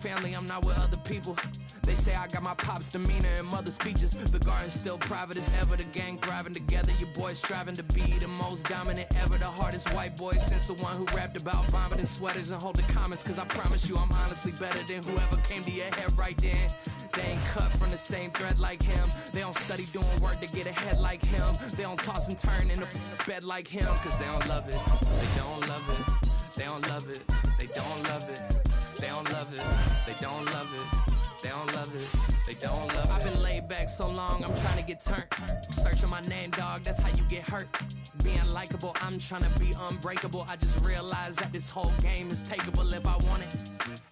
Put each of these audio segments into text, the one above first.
Family, I'm not with other people. They say I got my pop's demeanor and mother speeches. The garden's still private as ever. The gang thriving together. Your boys striving to be the most dominant ever. The hardest white boy since the one who rapped about vomiting sweaters and holding comments. Cause I promise you I'm honestly better than whoever came to your head right then. They ain't cut from the same thread like him. They don't study doing work to get ahead like him. They don't toss and turn in the bed like him. Cause they don't love it. They don't love it. They don't love it. They don't love it. They don't love it. They don't love it. They don't love it. They don't love it. I've been laid back so long, I'm trying to get turned. Searching my name, dog, that's how you get hurt. Being likable, I'm trying to be unbreakable. I just realized that this whole game is takeable if I want it.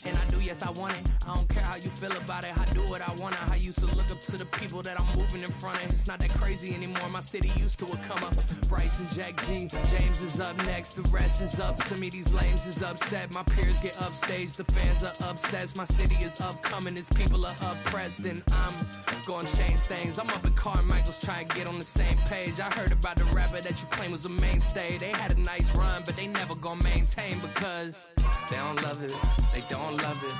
And I do, yes, I want it. I don't care how you feel about it. I do what I want it. I used to look up to the people that I'm moving in front of. It's not that crazy anymore. My city used to a come up. Bryce and Jack G. James is up next. The rest is up to me. These lames is upset. My peers get upstage. The fans are obsessed. My city is upcoming. His people are oppressed. And I'm gonna change things. I'm up at Carmichael's trying to get on the same page. I heard about the rapper that you claim was a mainstay. They had a nice run, but they never gonna maintain because they don't love it. They don't love it.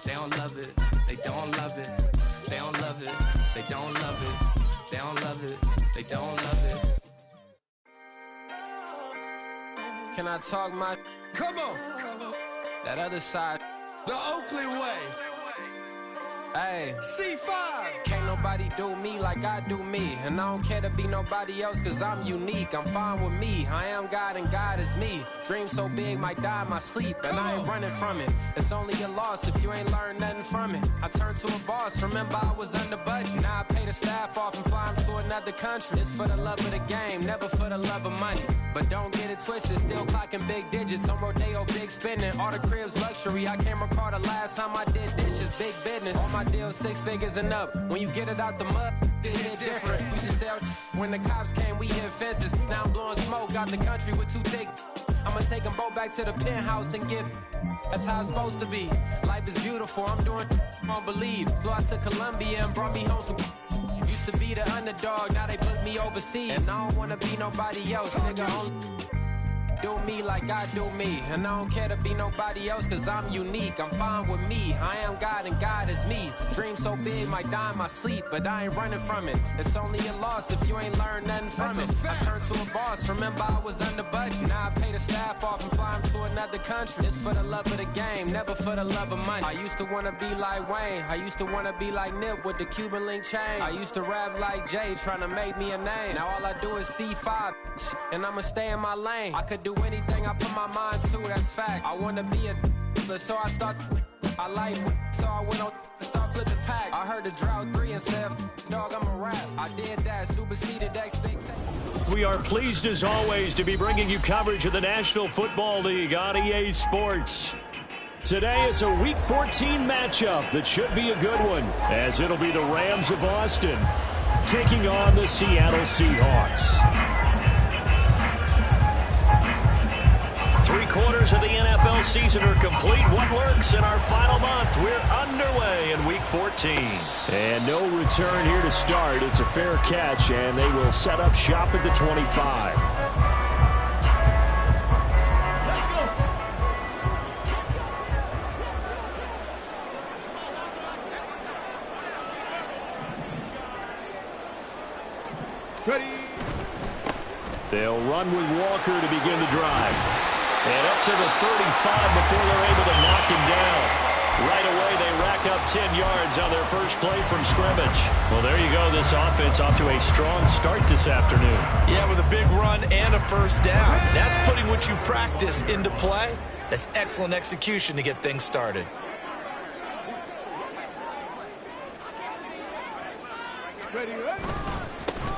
They don't love it. They don't love it. They don't love it. They don't love it. They don't love it. They don't love it. Can I talk my? Come on. That other side. The Oakley way. Hey. C5. Can't nobody do me like I do me. And I don't care to be nobody else cause I'm unique. I'm fine with me. I am God and God is me. Dream so big might die in my sleep. And I ain't running from it. It's only a loss if you ain't learned nothing from it. I turned to a boss. Remember I was under budget. Now I pay the staff off and fly them to another country. It's for the love of the game, never for the love of money. But don't get it twisted. Still clocking big digits. On Rodeo, big spending. All the cribs luxury. I can't recall the last time I did dishes. Big business. All my deals 6 figures and up. When you get it out the mud, it hit different. We should sell when the cops came, we hit fences. Now I'm blowing smoke out the country with too thick. I'ma take them both back to the penthouse and get. That's how it's supposed to be. Life is beautiful. I'm doing won't believe. Flew out to Colombia and brought me home some. Used to be the underdog, now they book me overseas. And I don't wanna be nobody else, nigga. Do me like I do me. And I don't care to be nobody else cause I'm unique. I'm fine with me. I am God and God is me. Dream so big might die in my sleep, but I ain't running from it. It's only a loss if you ain't learned nothing from it. I turned to a boss. Remember I was under budget. Now I pay the staff off and fly them to another country. It's for the love of the game, never for the love of money. I used to wanna be like Wayne. I used to wanna be like Nip with the Cuban link chain. I used to rap like Jay trying to make me a name. Now all I do is C5 and I'ma stay in my lane. I could do anything I put my mind to, that's fact. I wanna be a so I start. I like so I went on and start flipping packs. I heard the drought 3 and said, dog, I'm a rap. I did that, superseded expectations. We are pleased as always to be bringing you coverage of the National Football League on EA Sports. Today it's a Week 14 matchup that should be a good one, as it'll be the Rams of Austin taking on the Seattle Seahawks. 3/4 of the NFL season are complete. What lurks in our final month? We're underway in Week 14. And no return here to start. It's a fair catch, and they will set up shop at the 25. Ready. They'll run with Walker to begin the drive. And up to the 35 before they're able to knock him down. Right away, they rack up 10 yards on their first play from scrimmage. Well, there you go. This offense off to a strong start this afternoon. Yeah, with a big run and a first down. That's putting what you practice into play. That's excellent execution to get things started.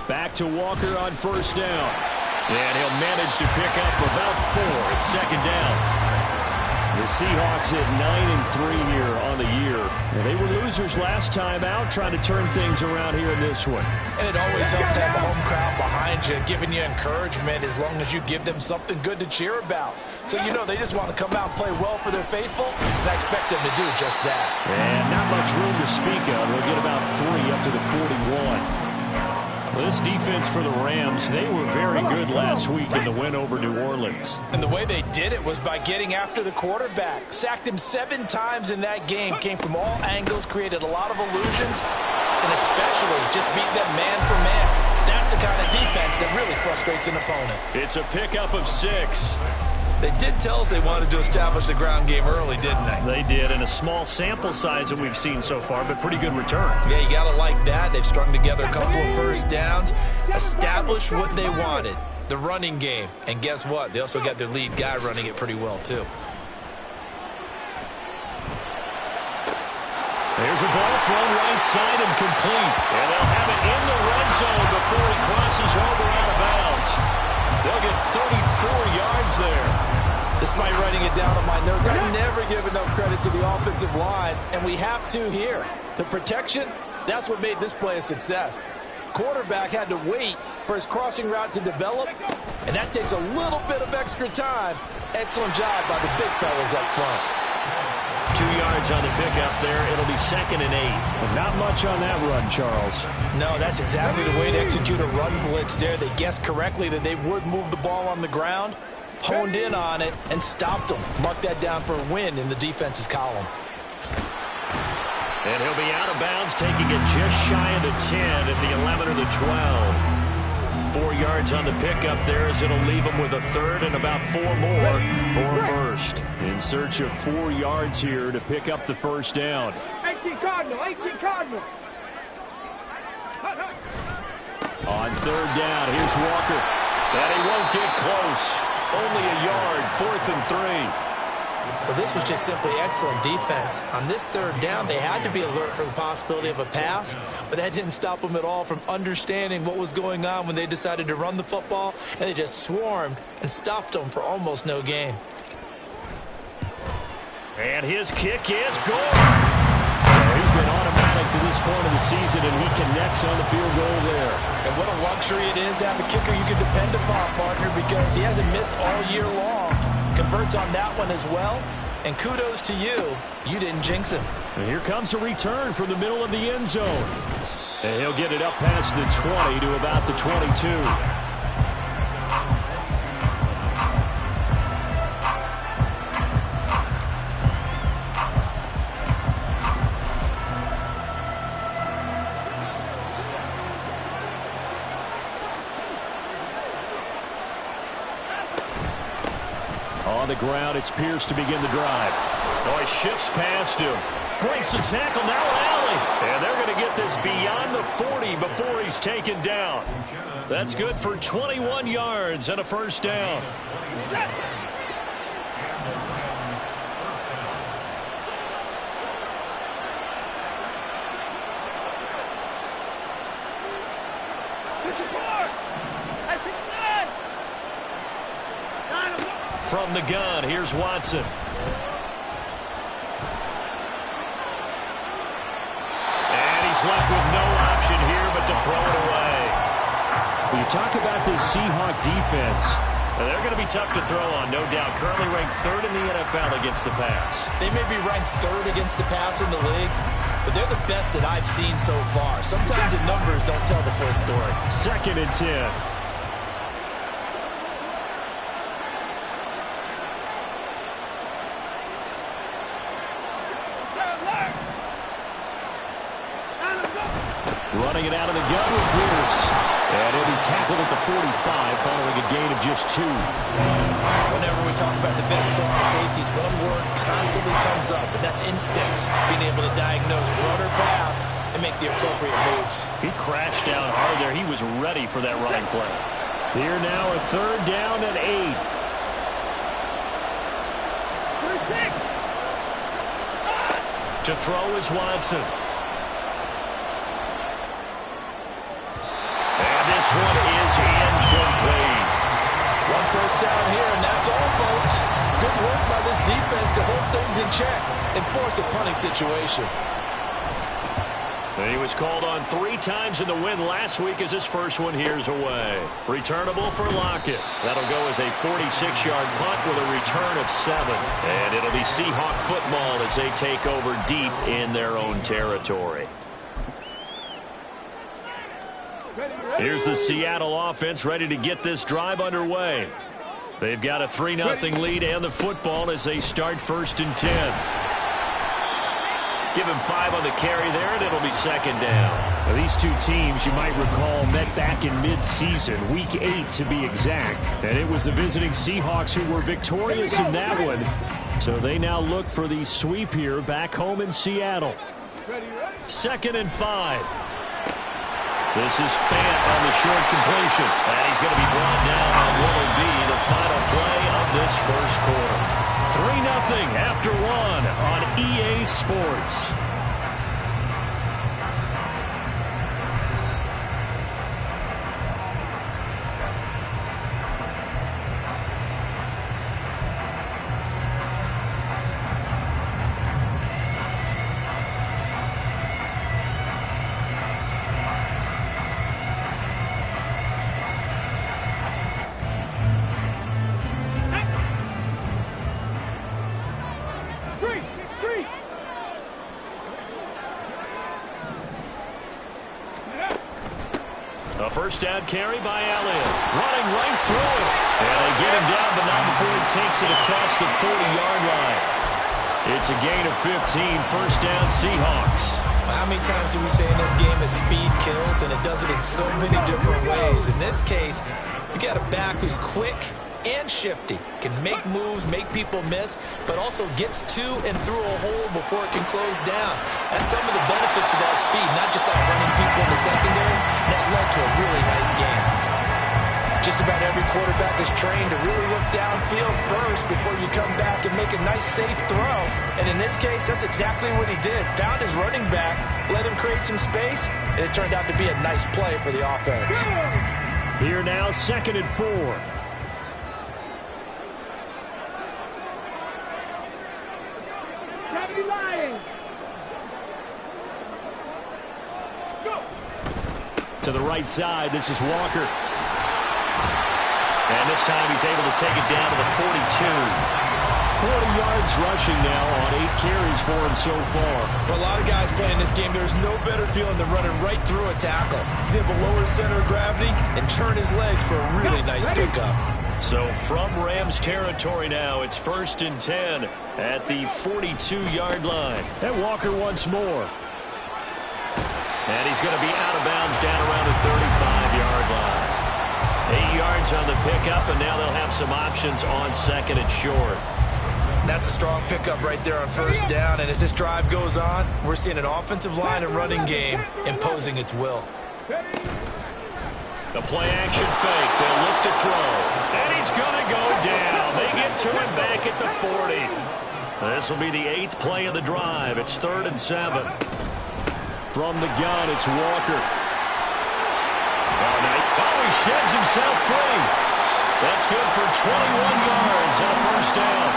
Back to Walker on first down. And he'll manage to pick up about 4 at second down. The Seahawks at 9-3 here on the year. And they were losers last time out, trying to turn things around here in this one. And it always helps to have a home crowd behind you, giving you encouragement as long as you give them something good to cheer about. So, you know, they just want to come out and play well for their faithful, and I expect them to do just that. And not much room to speak of. They'll get about 3 up to the 41. This defense for the Rams, they were very good last week in the win over New Orleans. And the way they did it was by getting after the quarterback. Sacked him 7 times in that game. Came from all angles, created a lot of illusions, and especially just beat them man for man. That's the kind of defense that really frustrates an opponent. It's a pickup of 6. They did tell us they wanted to establish the ground game early, didn't they? They did, and a small sample size that we've seen so far, but pretty good return. Yeah, you got to like that. They've strung together a couple of first downs, established what they wanted, the running game. And guess what? They also got their lead guy running it pretty well, too. There's a ball thrown right side and complete. And they'll have it in the red zone before he crosses over out of bounds. They'll get 34 yards there. Despite writing it down on my notes, I never give enough credit to the offensive line, and we have to here. The protection, that's what made this play a success. Quarterback had to wait for his crossing route to develop, and that takes a little bit of extra time. Excellent job by the big fellas up front. 2 yards on the pickup there. It'll be 2nd and 8. Not much on that run, Charles. No, that's exactly the way to execute a run blitz there. They guessed correctly that they would move the ball on the ground, honed in on it, and stopped them. Mark that down for a win in the defense's column. And he'll be out of bounds, taking it just shy of the 10 at the 11 or the 12. 4 yards on the pickup there as it'll leave him with a 3rd and about 4 more for a first. In search of 4 yards here to pick up the first down. 18 Cardinal, 18 Cardinal. On 3rd down, here's Walker. And he won't get close. Only a yard, 4th and 3. Well, this was just simply excellent defense. On this 3rd down, they had to be alert for the possibility of a pass, but that didn't stop them at all from understanding what was going on when they decided to run the football, and they just swarmed and stuffed them for almost no gain. And his kick is good. He's been automatic to this point of the season, and he connects on the field goal there. And what a luxury it is to have a kicker you can depend upon, partner, because he hasn't missed all year long. Converts on that one as well. And kudos to you. You didn't jinx him. And here comes a return from the middle of the end zone. And he'll get it up past the 20 to about the 22. On the ground, it's Pierce to begin the drive. Oh, he shifts past him. Breaks the tackle, now Alley. And they're going to get this beyond the 40 before he's taken down. That's good for 21 yards and a first down. From the gun, here's Watson. And he's left with no option here but to throw it away. When you talk about this Seahawk defense, they're going to be tough to throw on, no doubt. Currently ranked 3rd in the NFL against the pass. They may be ranked 3rd against the pass in the league, but they're the best that I've seen so far. Sometimes the numbers don't tell the full story. 2nd and 10. Running it out of the gun with Pierce. And he'll be tackled at the 45 following a gain of just 2. Whenever we talk about the best strong safeties, one word constantly comes up, and that's instinct. Being able to diagnose run or pass and make the appropriate moves. He crashed down hard there. He was ready for that running play. Here now a 3rd down and 8. To throw is Watson. This one is incomplete. One first down here, and that's all, folks. Good work by this defense to hold things in check and force a punting situation. And he was called on 3 times in the win last week as his first one here's away. Returnable for Lockett. That'll go as a 46-yard punt with a return of 7. And it'll be Seahawk football as they take over deep in their own territory. Here's the Seattle offense ready to get this drive underway. They've got a 3-0 lead and the football as they start 1st and 10. Give him 5 on the carry there, and it'll be 2nd down. Now, these two teams, you might recall, met back in mid-season, Week 8 to be exact. And it was the visiting Seahawks who were victorious in that one. So they now look for the sweep here back home in Seattle. 2nd and 5. This is Fant on the short completion. And he's going to be brought down on what will be the final play of this first quarter. 3-0 after 1 on EA Sports. A first down carry by Elliott. Running right through it. And they get him down, but not before he takes it across the 40-yard line. It's a gain of 15. First down, Seahawks. How many times do we say in this game that speed kills, and it does it in so many different ways? In this case, you got a back who's quick and shifty, can make moves, make people miss, but also gets to and through a hole before it can close down. That's some of the benefits of that speed, not just outrunning people in the secondary. That led to a really nice game. Just about every quarterback is trained to really look downfield first before you come back and make a nice, safe throw. And in this case, that's exactly what he did. Found his running back, let him create some space, and it turned out to be a nice play for the offense. Here now, 2nd and 4. To the right side, this is Walker. And this time he's able to take it down to the 42. 40 yards rushing now on 8 carries for him so far. For a lot of guys playing this game, there's no better feeling than running right through a tackle. He's able to lower his center of gravity and churn his legs for a really nice pickup. So from Rams territory now, it's 1st and 10 at the 42-yard line. And Walker once more. And he's going to be out of bounds down around the 35-yard line. 8 yards on the pickup, and now they'll have some options on 2nd and short. That's a strong pickup right there on 1st down, and as this drive goes on, we're seeing an offensive line and running game imposing its will. The play-action fake. They'll look to throw. And he's going to go down. They get to him back at the 40. This will be the 8th play of the drive. It's 3rd and 7. From the gun, it's Walker. Oh, he sheds himself free. That's good for 21 yards and a first down.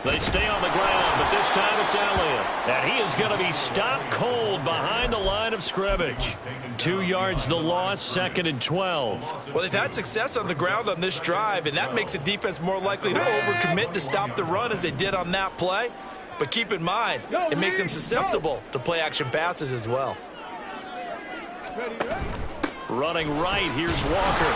They stay on the ground, but this time it's Elliott. And he is going to be stopped cold behind the line of scrimmage. 2 yards the loss, 2nd and 12. Well, they've had success on the ground on this drive, and that makes a defense more likely to overcommit to stop the run as they did on that play. But keep in mind, it makes them susceptible to play-action passes as well. Running right, here's Walker.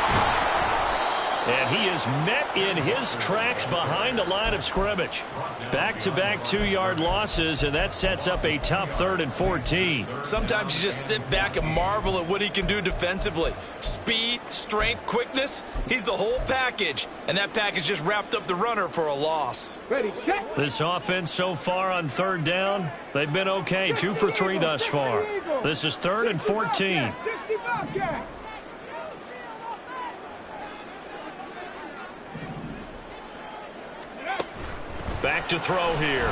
And he is met in his tracks behind the line of scrimmage. Back-to-back 2-yard losses, and that sets up a tough 3rd and 14. Sometimes you just sit back and marvel at what he can do defensively. Speed, strength, quickness, he's the whole package. And that package just wrapped up the runner for a loss. This offense so far on 3rd down, they've been okay. 2 for 3 thus far. This is 3rd and 14. Back to throw here.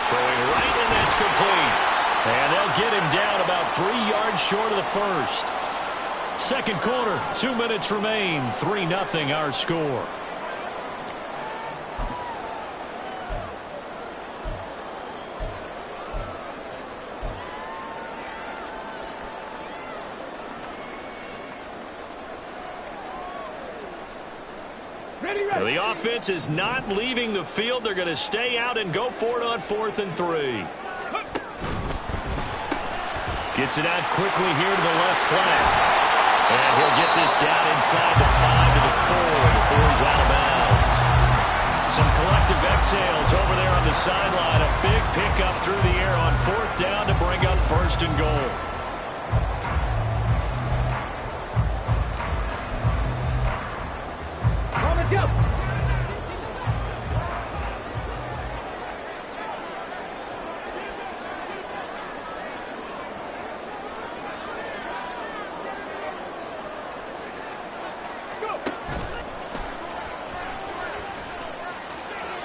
Throwing right, and that's complete. And they'll get him down about 3 yards short of the first. 2nd quarter, 2 minutes remain. 3-0 our score. Now, the offense is not leaving the field. They're going to stay out and go for it on 4th and 3. Gets it out quickly here to the left flank. And he'll get this down inside the 5 to the 4 before he's out of bounds. Some collective exhales over there on the sideline. A big pickup through the air on 4th down to bring up 1st and goal. Go.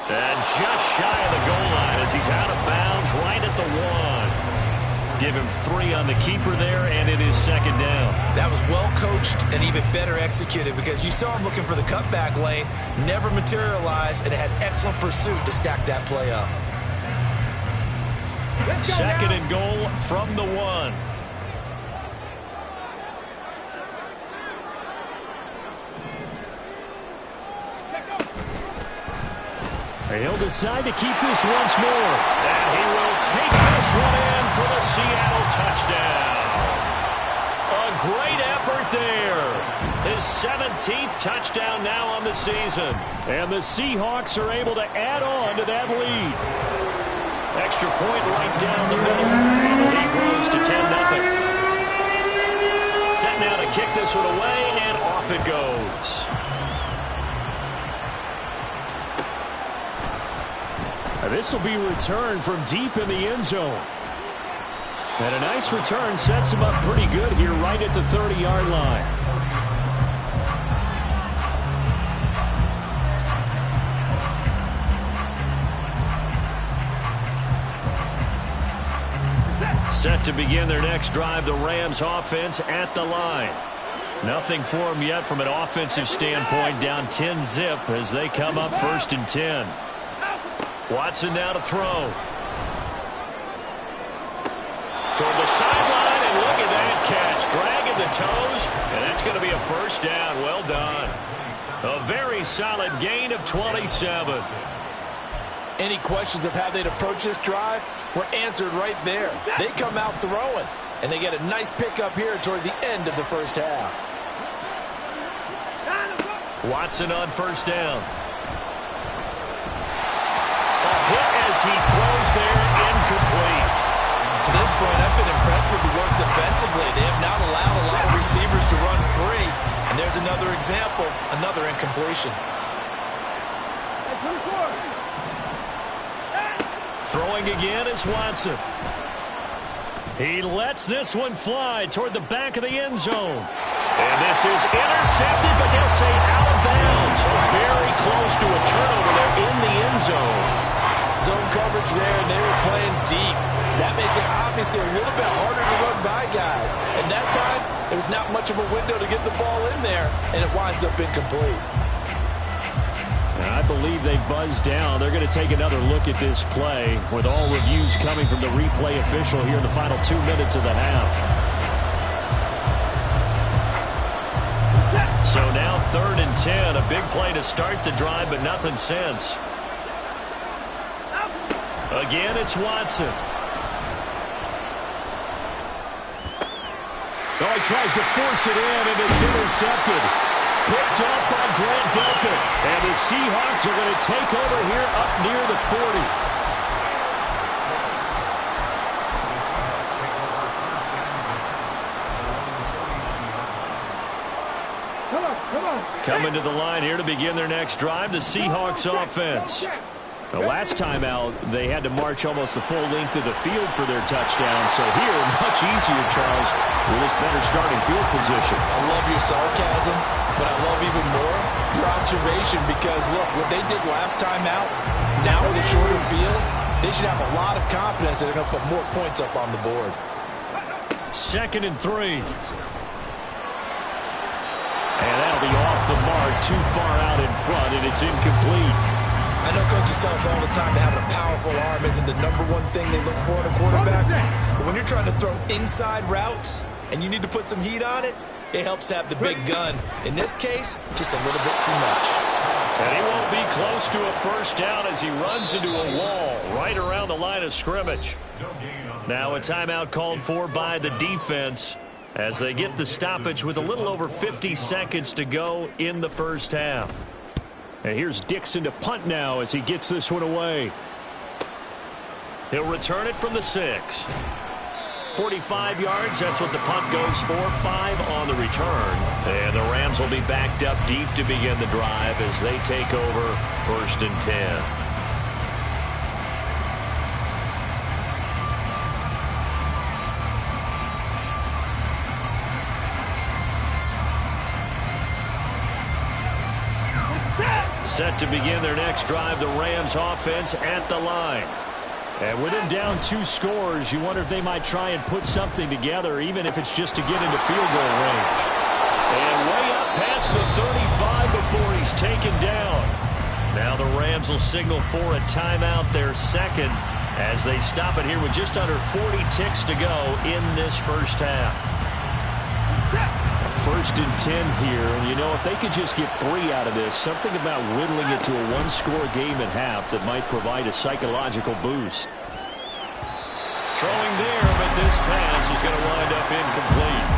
And just shy of the goal line as he's out of bounds right at the 1. Give him 3 on the keeper there, and it is 2nd down. That was well coached and even better executed because you saw him looking for the cutback lane, never materialized, and had excellent pursuit to stack that play up. 2nd and goal from the 1. He'll decide to keep this once more. And he will take this one in for the Seattle touchdown. A great effort there. His 17th touchdown now on the season. And the Seahawks are able to add on to that lead. Extra point right down the middle. And the lead grows to 10-0. Set now to kick this one away, and off it goes. This will be returned from deep in the end zone. And a nice return sets him up pretty good here right at the 30-yard line. Set to begin their next drive, the Rams offense at the line. Nothing for them yet from an offensive standpoint, down 10-zip as they come up 1st and 10. Watson now to throw. Toward the sideline, and look at that catch. Dragging the toes, and that's going to be a 1st down. Well done. A very solid gain of 27. Any questions of how they'd approach this drive were answered right there. They come out throwing, and they get a nice pickup here toward the end of the 1st half. Watson on 1st down. Hit as he throws there, incomplete. To this point, I've been impressed with the work defensively. They have not allowed a lot of receivers to run free. And there's another example, another incompletion. Throwing again is Watson. He lets this one fly toward the back of the end zone. And this is intercepted, but they'll say out of bounds. Very close to a turnover there in the end zone. Zone coverage there, and they were playing deep. That makes it obviously a little bit harder to run by guys. And that time, there was not much of a window to get the ball in there, and it winds up incomplete. And I believe they buzzed down. They're going to take another look at this play with all reviews coming from the replay official here in the final 2 minutes of the half. So now 3rd and 10. A big play to start the drive, but nothing since. Again, it's Watson. Oh, he tries to force it in, and it's intercepted. Picked up by Grant Delpit. And the Seahawks are going to take over here up near the 40. Come on. Coming to the line here to begin their next drive, the Seahawks offense. The last time out, they had to march almost the full length of the field for their touchdown. So here, much easier, Charles, with this better starting field position. I love your sarcasm, but I love even more your observation because, look, what they did last time out, now with a shorter field, they should have a lot of confidence that they're going to put more points up on the board. 2nd and 3. And that'll be off the mark, too far out in front, and it's incomplete. I know coaches tell us all the time that having a powerful arm isn't the #1 thing they look for in a quarterback. But when you're trying to throw inside routes and you need to put some heat on it, it helps have the big gun. In this case, just a little bit too much. And he won't be close to a first down as he runs into a wall right around the line of scrimmage. Now a timeout called for by the defense as they get the stoppage with a little over 50 seconds to go in the first half. And here's Dixon to punt now as he gets this one away. He'll return it from the 6. 45 yards, that's what the punt goes for. 5 on the return. And the Rams will be backed up deep to begin the drive as they take over 1st and 10. Set to begin their next drive, the Rams offense at the line. And with him down 2 scores, you wonder if they might try and put something together, even if it's just to get into field goal range. And way up past the 35 before he's taken down. Now the Rams will signal for a timeout, their second, as they stop it here with just under 40 ticks to go in this first half. 1st and 10 here, and you know, if they could just get 3 out of this, something about whittling it to a 1-score game at half that might provide a psychological boost. Throwing there, but this pass is going to wind up incomplete.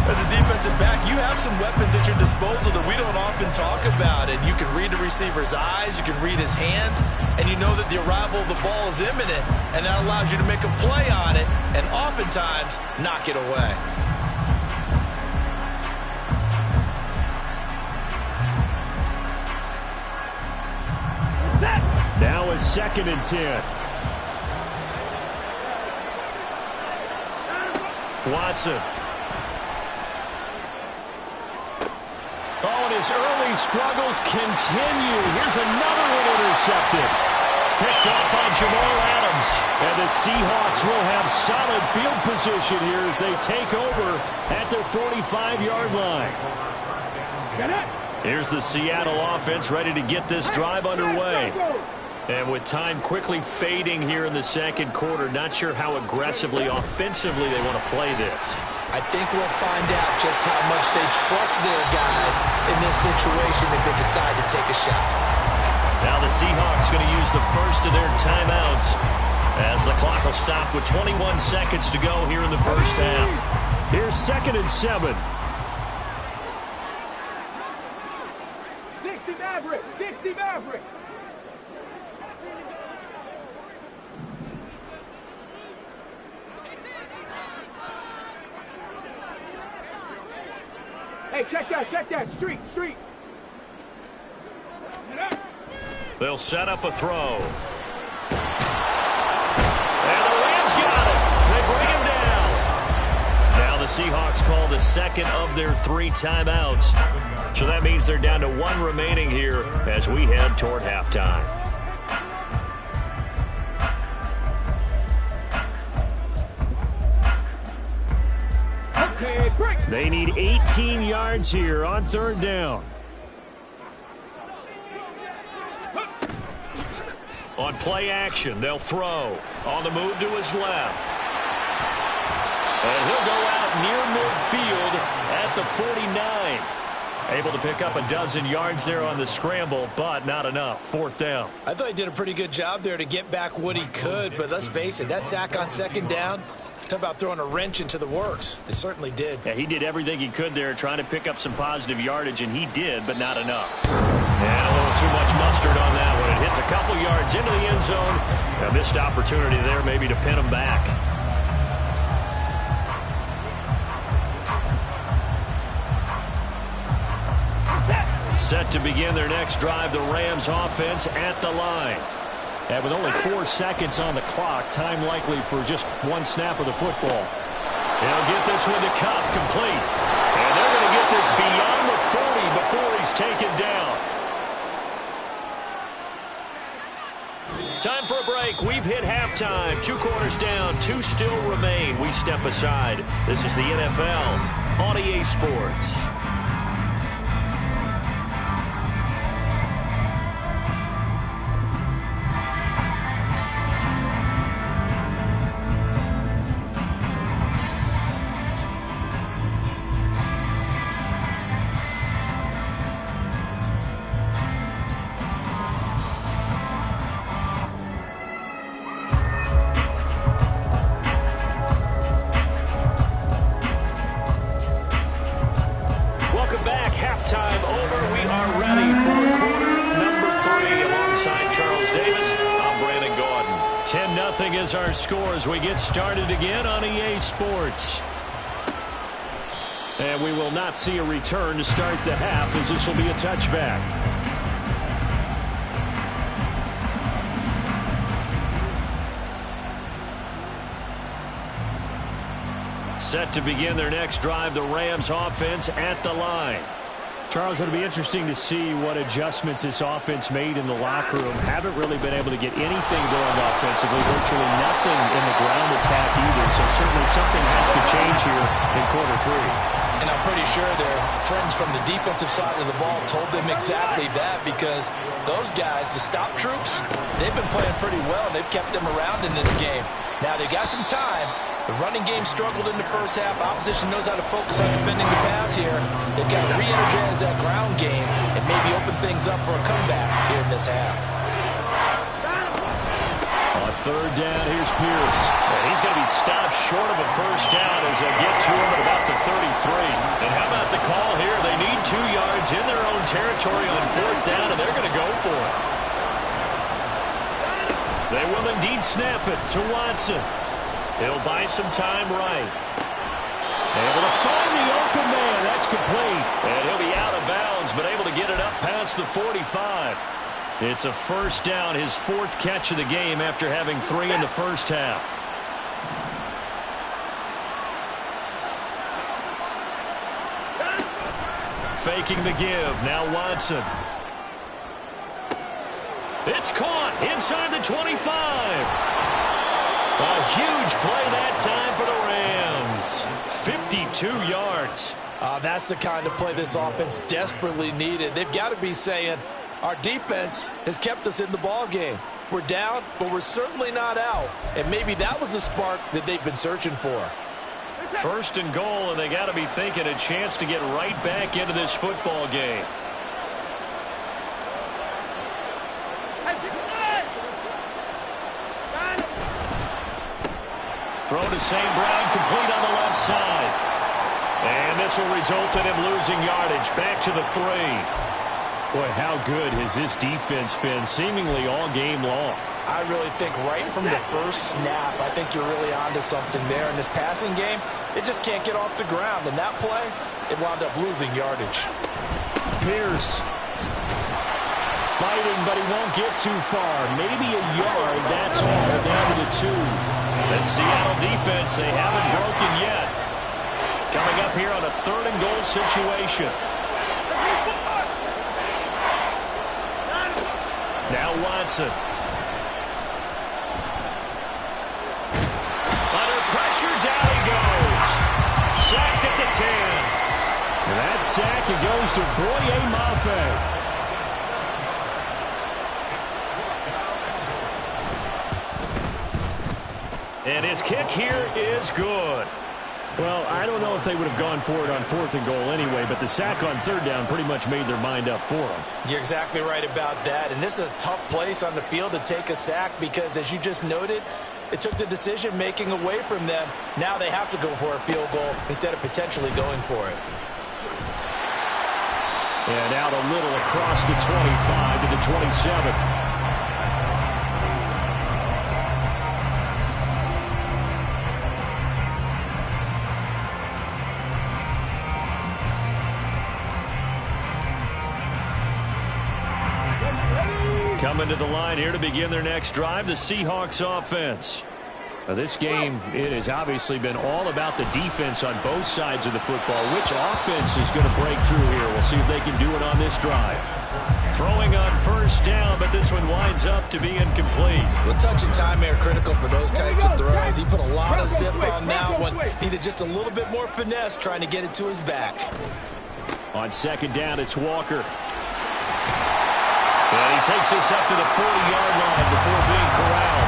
As a defensive back, you have some weapons at your disposal that we don't often talk about, and you can read the receiver's eyes, you can read his hands, and you know that the arrival of the ball is imminent, and that allows you to make a play on it and oftentimes knock it away. Now it's 2nd and 10. Watson. Oh, and his early struggles continue. Here's another one intercepted. Picked up by Jamal Adams. And the Seahawks will have solid field position here as they take over at their 45-yard line. Here's the Seattle offense ready to get this drive underway. And with time quickly fading here in the second quarter, not sure how aggressively, offensively they want to play this. I think we'll find out just how much they trust their guys in this situation if they decide to take a shot. Now the Seahawks going to use the first of their timeouts as the clock will stop with 21 seconds to go here in the first half. Here's 2nd and 7. Dixie Maverick. Hey, check that. Street. They'll set up a throw. And the Rams got it. They bring him down. Now the Seahawks call the second of their 3 timeouts. So that means they're down to 1 remaining here as we head toward halftime. They need 18 yards here on 3rd down. On play action, they'll throw. On the move to his left. And he'll go out near midfield at the 49. Able to pick up a dozen yards there on the scramble, but not enough. 4th down. I thought he did a pretty good job there to get back what he could, but let's face it, that sack on 2nd down, talk about throwing a wrench into the works. It certainly did. Yeah, he did everything he could there trying to pick up some positive yardage, and he did, but not enough. And a little too much mustard on that one. It hits a couple yards into the end zone. A missed opportunity there maybe to pin him back. Set to begin their next drive, the Rams offense at the line. And with only 4 seconds on the clock, time likely for just 1 snap of the football. He'll get this one to Cup complete. And they're going to get this beyond the 40 before he's taken down. Time for a break. We've hit halftime. 2 quarters down, 2 still remain. We step aside. This is the NFL on EA Sports. is our score as we get started again on EA Sports. And we will not see a return to start the half, as this will be a touchback. Set to begin their next drive, the Rams offense at the line. Charles, it'll be interesting to see what adjustments this offense made in the locker room. Haven't really been able to get anything going offensively, virtually nothing in the ground attack either. So certainly something has to change here in quarter three. And I'm pretty sure their friends from the defensive side of the ball told them exactly that, because those guys, the stop troops, they've been playing pretty well, and they've kept them around in this game. Now, they got some time. The running game struggled in the first half. Opposition knows how to focus on defending the pass here. They've got to re-energize that ground game and maybe open things up for a comeback here in this half. On third down, here's Pierce. And he's going to be stopped short of a first down as they get to him at about the 33. And how about the call here? They need 2 yards in their own territory on fourth down, and they're going to go for it. They will indeed snap it to Watson. He'll buy some time right. Able to find the open man. That's complete. And he'll be out of bounds, but able to get it up past the 45. It's a first down, his 4th catch of the game after having 3 in the first half. Faking the give. Now Watson. It's caught inside the 25. A huge play that time for the Rams. 52 yards. That's the kind of play this offense desperately needed. They've got to be saying, our defense has kept us in the ball game. We're down, but we're certainly not out. And maybe that was the spark that they've been searching for. First and goal, and they got to be thinking a chance to get right back into this football game. Throw to St. Brown, complete on the left side. And this will result in him losing yardage. Back to the 3. Boy, how good has this defense been seemingly all game long? I really think right from the first snap, I think you're really onto something there. In this passing game, it just can't get off the ground. And that play, it wound up losing yardage. Pierce fighting, but he won't get too far. Maybe a yard, that's all, down to the 2. The Seattle defense, they haven't broken yet. Coming up here on a 3rd and goal situation. Now Watson. Under pressure, down he goes. Sacked at the 10. And that sack, it goes to Boye Mafe. And his kick here is good. Well, I don't know if they would have gone for it on 4th and goal anyway, but the sack on 3rd down pretty much made their mind up for them. You're exactly right about that. And this is a tough place on the field to take a sack because, as you just noted, it took the decision-making away from them. Now they have to go for a field goal instead of potentially going for it. And out a little across the 25 to the 27. Coming to the line here to begin their next drive, the Seahawks offense. Now this game, it has obviously been all about the defense on both sides of the football. Which offense is going to break through here? We'll see if they can do it on this drive. Throwing on first down, but this one winds up to be incomplete. Well, touch and time are critical for those types of throws. He put a lot of zip on that one. Needed just a little bit more finesse trying to get it to his back. On 2nd down, it's Walker. And he takes this up to the 40-yard line before being corralled.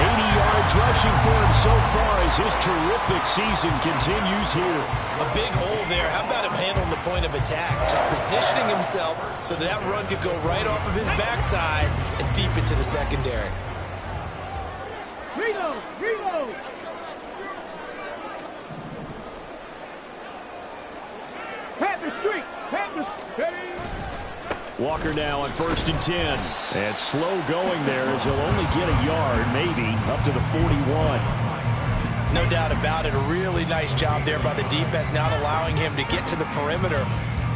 80 yards rushing for him so far as his terrific season continues here. A big hole there. How about him handling the point of attack? Just positioning himself so that run could go right off of his backside and deep into the secondary. Reload! Reload! Pat the street! Pat the street! Walker now on 1st and 10. And slow going there as he'll only get a yard, maybe, up to the 41. No doubt about it. A really nice job there by the defense, not allowing him to get to the perimeter.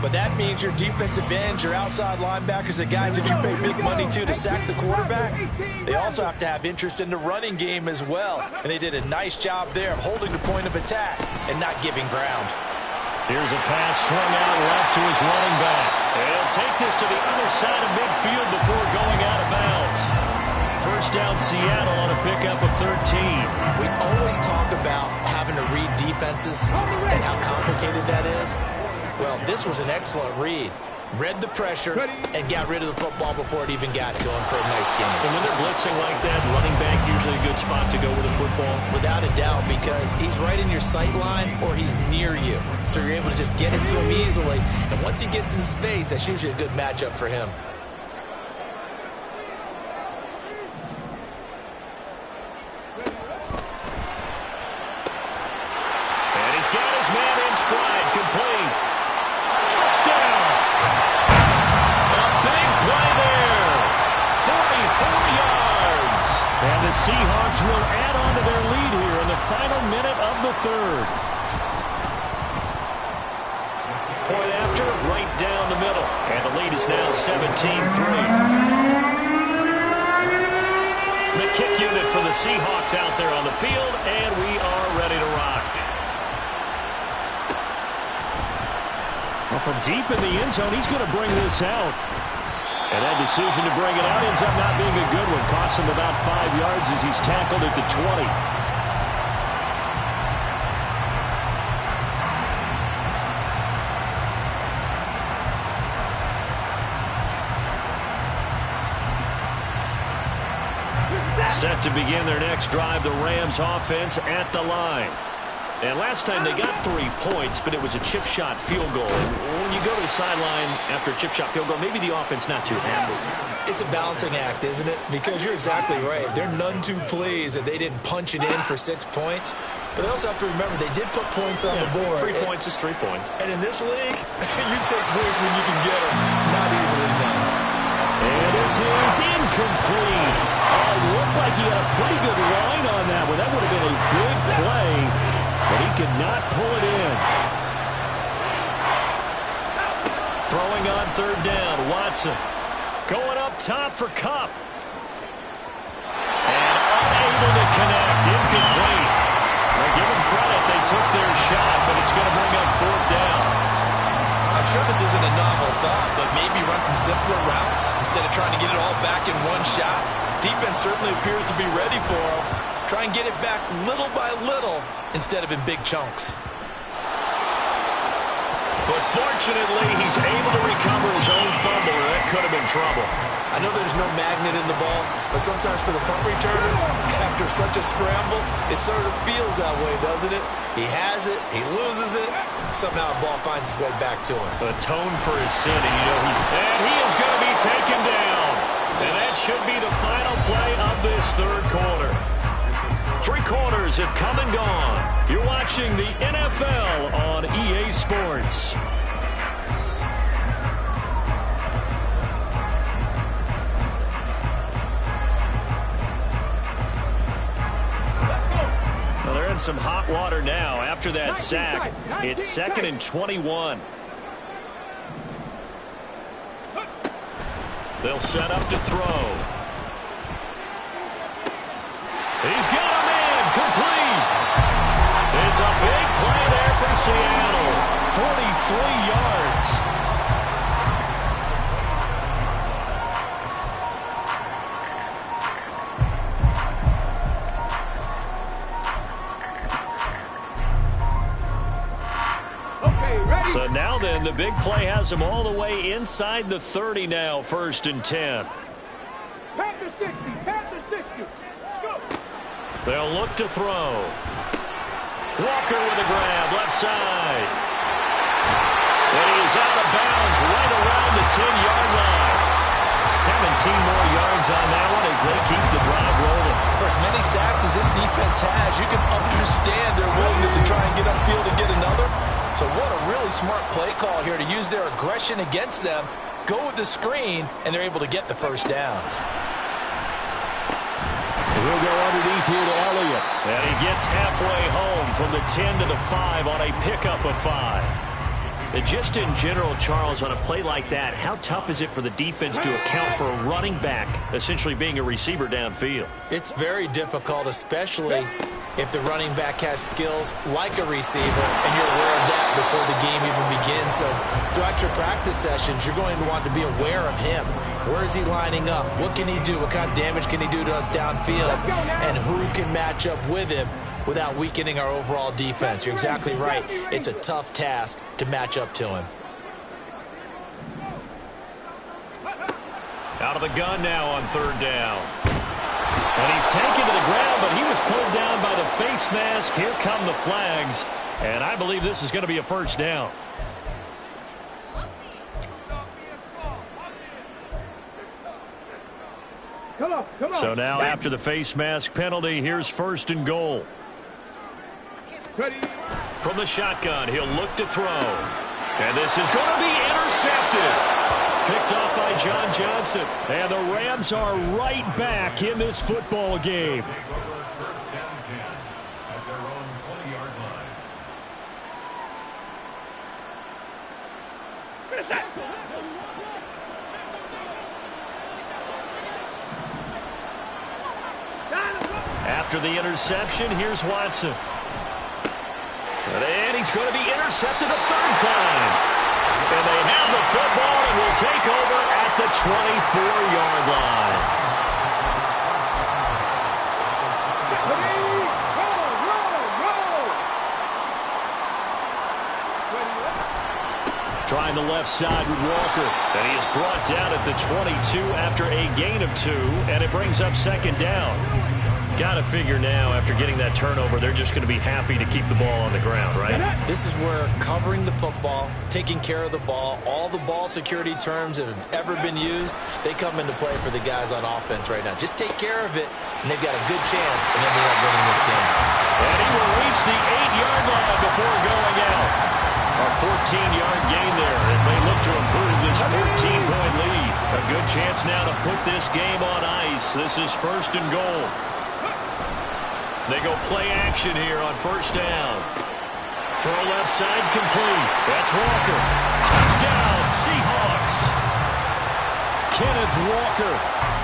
But that means your defensive ends, your outside linebackers, the guys that you pay big money to sack the quarterback, they also have to have interest in the running game as well. And they did a nice job there of holding the point of attack and not giving ground. Here's a pass swung out left to his running back. He'll take this to the other side of midfield before going out of bounds. First down, Seattle on a pickup of 13. We always talk about having to read defenses and how complicated that is. Well, this was an excellent read. Read the pressure and got rid of the football before it even got to him for a nice game. And when they're blitzing like that, running back usually a good spot to go with the football. Without a doubt, because he's right in your sight line or he's near you. So you're able to just get it to him easily. And once he gets in space, that's usually a good matchup for him. And he's got his man in stride, complete. Touchdown! A big play there. 44 yards. And the Seahawks will add on to their lead here in the final minute of the third. Point after, right down the middle. And the lead is now 17-3. The kick unit for the Seahawks out there on the field, and we are ready to rock. Well, from deep in the end zone, he's going to bring this out. And that decision to bring it out ends up not being a good one. Costs him about 5 yards as he's tackled at the 20. Set to begin their next drive, the Rams offense at the line. And last time they got 3 points, but it was a chip shot field goal. When you go to the sideline after a chip shot field goal, maybe the offense not too happy. It's a balancing act, isn't it? Because you're exactly right. They're none too pleased that they didn't punch it in for 6 points. But they also have to remember they did put points on the board. 3 points is 3 points. And in this league, you take points when you can get them. Not easily done. And this is incomplete. Oh, it looked like he had a pretty good line on that one. That would have been a big play, but he could not pull it in. Throwing on 3rd down, Watson. Going up top for Kupp. And unable to connect, incomplete. Well, give them credit, they took their shot, but it's going to bring up 4th down. I'm sure this isn't a novel thought, but maybe run some simpler routes instead of trying to get it all back in one shot. Defense certainly appears to be ready for him. Try and get it back little by little instead of in big chunks. But fortunately, he's able to recover his own fumble, or that could have been trouble. I know there's no magnet in the ball, but sometimes for the punt returner, after such a scramble, it sort of feels that way, doesn't it? He has it, he loses it, somehow the ball finds its way back to him. Atone for his sin, and you know and he is going to be taken down. And that should be the final play of this 3rd quarter. 3 quarters have come and gone. You're watching the NFL on EA Sports. Well, they're in some hot water now. After that sack, it's 2nd and 21. They'll set up to throw. He's got a man, complete. It's a big play there for Seattle. 43 yards. So now then, the big play has him all the way inside the 30 now, 1st and 10. Pat the 60, pat the 60. Go. They'll look to throw. Walker with a grab, left side. And he's out of bounds right around the 10-yard line. 17 more yards on that one as they keep the drive rolling. For as many sacks as this defense has, you can understand their willingness to try and get upfield and get another. So what a really smart play call here to use their aggression against them go with the screen, and they're able to get the first down. He'll go underneath here to Elliott. And he gets halfway home from the 10 to the 5 on a pickup of 5. And just in general, Charles, on a play like that, how tough is it for the defense to account for a running back essentially being a receiver downfield? It's very difficult, especially if the running back has skills like a receiver, and you're aware of that before the game even begins. So throughout your practice sessions, you're going to want to be aware of him. Where is he lining up? What can he do? What kind of damage can he do to us downfield? And who can match up with him without weakening our overall defense? You're exactly right. It's a tough task to match up to him. Out of the gun now on 3rd down. And he's taken to the ground, but he was pulled down by the face mask. Here come the flags. And I believe this is going to be a first down. Come on. So now after the face mask penalty, here's 1st and goal. Ready. From the shotgun, he'll look to throw. And this is going to be intercepted. Picked off by John Johnson. And the Rams are right back in this football game. After the interception, here's Watson. And he's going to be intercepted a 3rd time. And they have the football and will take over at the 24-yard line. Trying the left side with Walker. And he is brought down at the 22 after a gain of 2. And it brings up 2nd down. Got to figure now, after getting that turnover, they're just going to be happy to keep the ball on the ground, right? This is where covering the football, taking care of the ball, all the ball security terms that have ever been used, they come into play for the guys on offense right now. Just take care of it, and they've got a good chance of ending up winning this game. And he will reach the 8-yard line before going out. A 14-yard gain there as they look to improve this 14-point lead. A good chance now to put this game on ice. This is 1st and goal. They go play action here on 1st down. Throw left side complete. That's Walker. Touchdown, Seahawks. Kenneth Walker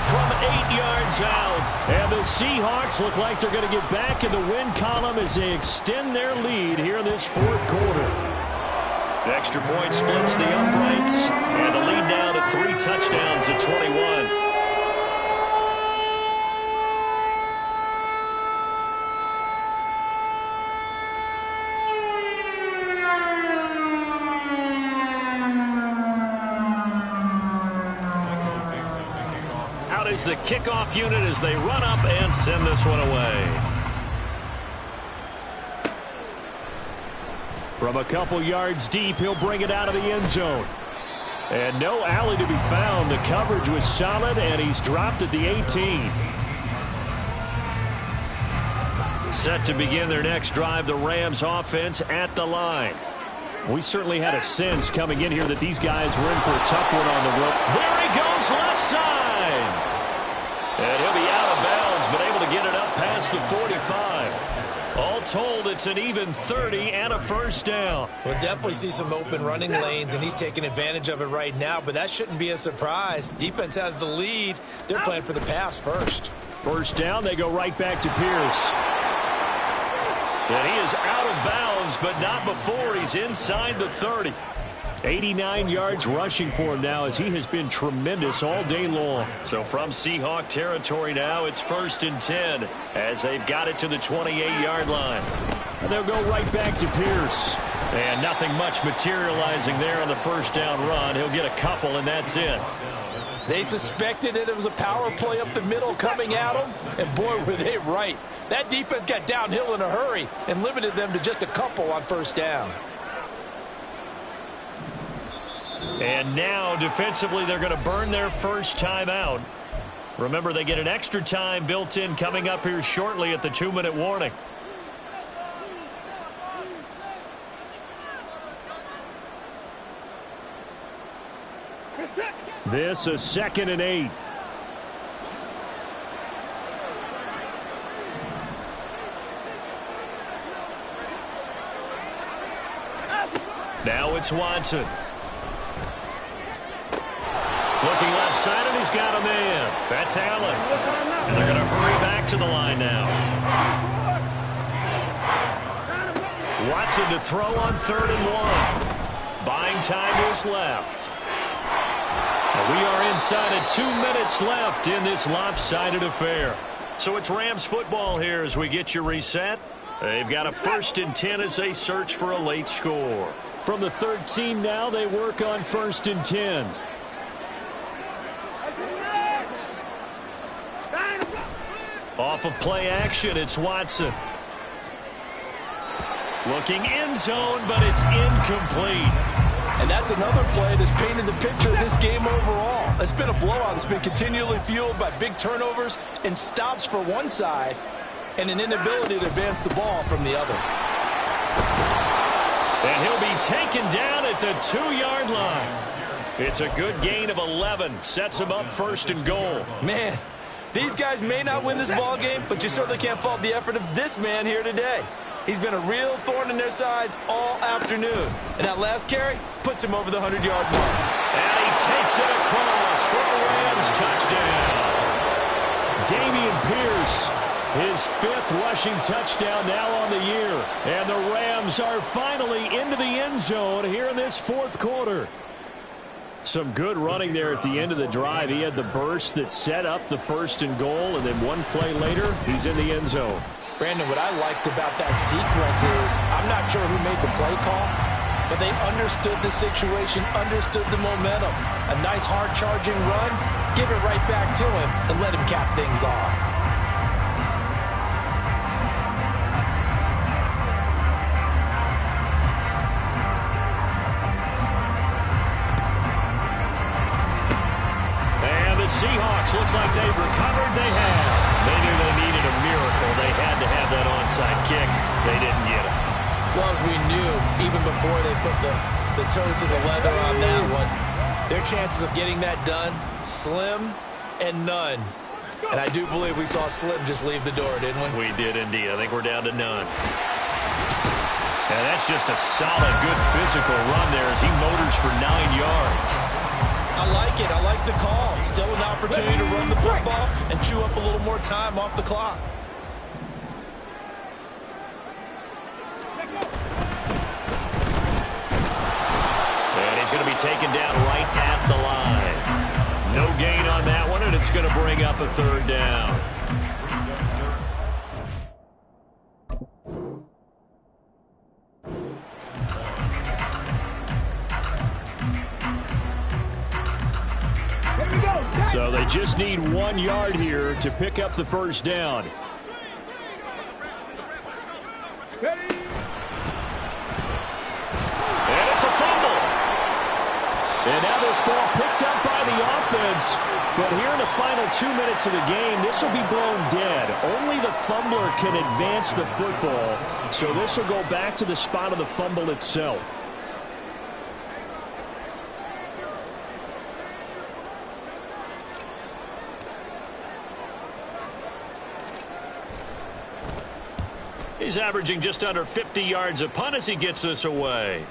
from 8 yards out. And the Seahawks look like they're going to get back in the win column as they extend their lead here in this 4th quarter. The extra point splits the uprights. And the lead now to 3 touchdowns at 21. Is the kickoff unit as they run up and send this one away. From a couple yards deep, he'll bring it out of the end zone. And no alley to be found. The coverage was solid, and he's dropped at the 18. Set to begin their next drive, the Rams offense at the line. We certainly had a sense coming in here that these guys were in for a tough one on the road. There he goes, left side. And he'll be out of bounds, but able to get it up past the 45. All told, it's an even 30 and a 1st down. We'll definitely see some open running lanes, and he's taking advantage of it right now, but that shouldn't be a surprise. Defense has the lead. They're playing for the pass first. 1st down, they go right back to Pierce. And he is out of bounds, but not before he's inside the 30. 89 yards rushing for him now as he has been tremendous all day long. So from Seahawk territory now, it's 1st and 10 as they've got it to the 28-yard line. And they'll go right back to Pierce. And nothing much materializing there on the 1st down run. He'll get a couple, and that's it. They suspected it was a power play up the middle coming at them, and boy, were they right. That defense got downhill in a hurry and limited them to just a couple on 1st down. And now, defensively, they're going to burn their first timeout. Remember, they get an extra time built in coming up here shortly at the 2-minute warning. Set. This is 2nd and 8. Now it's Watson. Looking left side, and he's got a man. That's Allen. And they're going to hurry back to the line now. Watson to throw on 3rd and 1. Buying time is left. And we are inside of 2 minutes left in this lopsided affair. So it's Rams football here as we get you reset. They've got a 1st and 10 as they search for a late score. From the 13 now, they work on 1st and 10. Off of play action, it's Watson. Looking end zone, but it's incomplete. And that's another play that's painted the picture of this game overall. It's been a blowout. It's been continually fueled by big turnovers and stops for one side and an inability to advance the ball from the other. And he'll be taken down at the 2-yard line. It's a good gain of 11. Sets him up 1st and goal. Man, these guys may not win this ball game, but you certainly can't fault the effort of this man here today. He's been a real thorn in their sides all afternoon. And that last carry puts him over the 100-yard mark. And he takes it across for a Rams touchdown. Dameon Pierce, his 5th rushing touchdown now on the year. And the Rams are finally into the end zone here in this 4th quarter. Some good running there at the end of the drive. He had the burst that set up the 1st and goal, and then one play later, he's in the end zone. Brandon, what I liked about that sequence is I'm not sure who made the play call, but they understood the situation, understood the momentum. A nice hard-charging run, give it right back to him, and let him cap things off. Seahawks looks like they've recovered. They have. They knew they needed a miracle. They had to have that onside kick. They didn't get it. Well, as we knew, even before they put the toe to the leather on that one, their chances of getting that done, slim and none. And I do believe we saw Slim just leave the door, didn't we? We did indeed. I think we're down to none. And that's just a solid, good physical run there as he motors for 9 yards. I like it. I like the call. Still an opportunity to run the football and chew up a little more time off the clock. And he's going to be taken down right at the line. No gain on that one, and it's going to bring up a 3rd down. So they just need 1 yard here to pick up the 1st down. And it's a fumble. And now this ball picked up by the offense. But here in the final 2 minutes of the game, this will be blown dead. Only the fumbler can advance the football. So this will go back to the spot of the fumble itself. He's averaging just under 50 yards a punt as he gets this away.